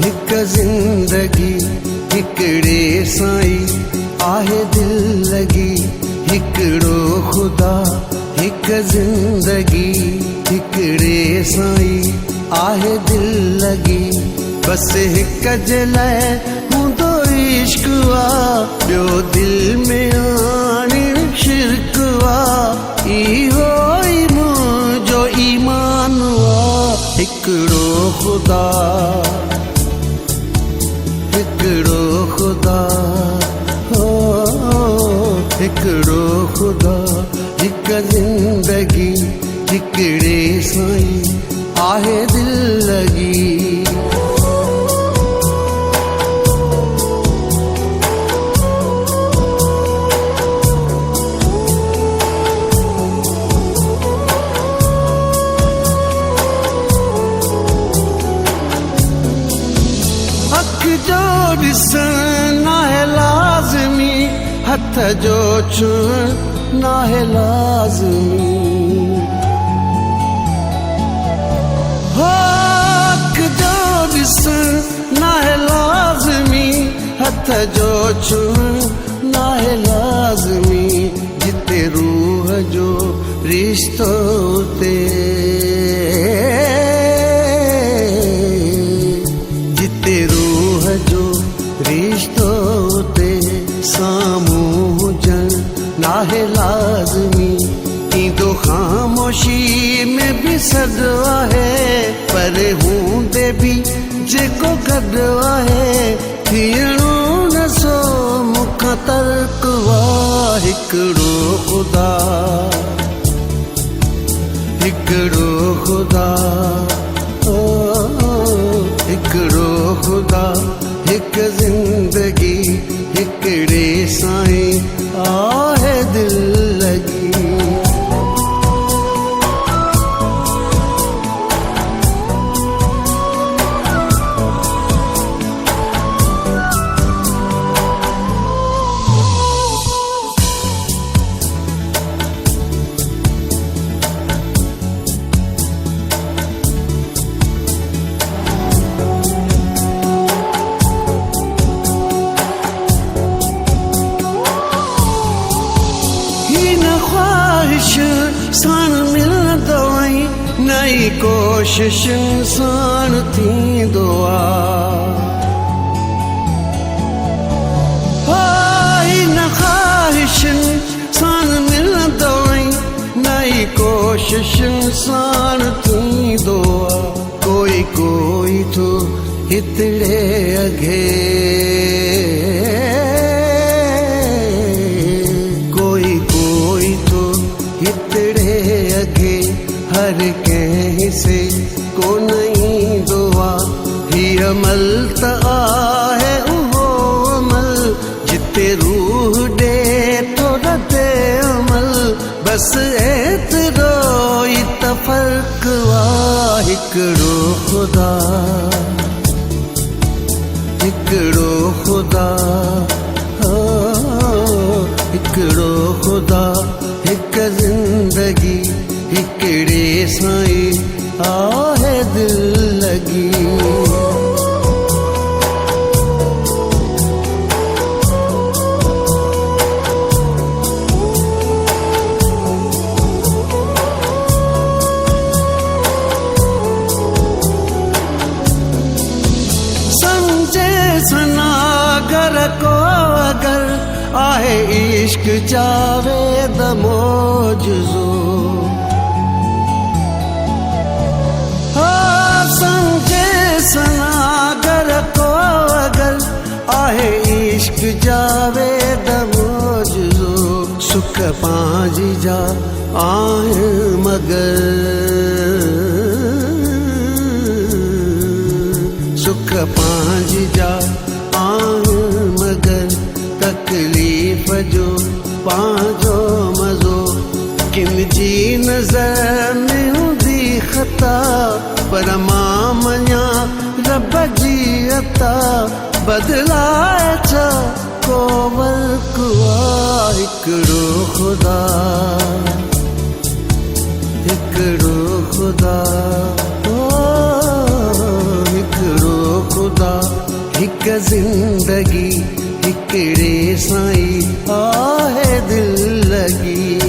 हिक ज़िंदगी हिकड़े साईं आहे दिल लगी। हिकड़ो खुदा हिक ज़िंदगी हिकड़े साईं आहे दिल लगी। बस हिक जे लाइ हूंदो इश्क वा, ॿियो दिल में आणण शिरक वा। इहो ई मुंहिंजो ईमान वा। हिकड़ो खुदा हिकड़ो खुदा हो, हिकड़ो खुदा हिक ज़िंदगी हिकड़े साईं आहे दिल लगी। ॾिसण नाहे लाज़मी, हथ जो छुअण नाहे लाज़मी। हक़ जो ॾिसण नाहे लाज़मी, हथ जो छुअण नाहे लाज़मी। जिते रूह जो रिश्तो ते, जिते रूह जो रिश्तो ते साम्हूं हुजण नाहे लाज़मी। ईंदो ख़ामोशी में बि सॾु आहे, पर हूंदे बि जेको गॾु आहे। थियणो न सो मूंखां तर्क वा। हिकड़ो खुदा हिकड़ो खुदा हिकड़ो खुदा हिक ज़िंदगी हिकड़े साईं आहे दिल लगी। साण मिलंदो आई नई कोशिश साण थींदो आई। न ख़्वाहिशनि साण मिलंदो आई नई कोशिश साण थींदो आ। कोई कोई तो हितड़े अघे, कोई कोई तो हितड़े अघे। हर कंहिं से को नहीं दुआ। ही अमल त आहे उहो अमल, जिते रूह ॾे थो रदे अमल। बस एतिरो ई त फ़र्क़ वा। हिकड़ो खुदा हिकड़ो खुदा हिकड़ो खुदा हिक ज़िंदगी हिकड़े साईं आहे दिल लगी। समझे सनागर को अगर आहे इश्क जावेद मौजज़ो। समझे सनागर को अगर आहे इश्क जावेद मौजज़ो। सुख पांजी जा आहिनि मगर, सुख पांजी जा आहिनि मगर। तकलीफ़ जो पांजो मज़ो, किन जी नज़र में हूंदी ख़ता। पर मां मञा रब जी अता, बदलाए छा को वर्क वा। हिकड़ो खुदा हिकड़ो खुदा हिकड़ो ख़ुदा हिक ज़िंदगी हिकिड़े सां ई आहे दिल लगी।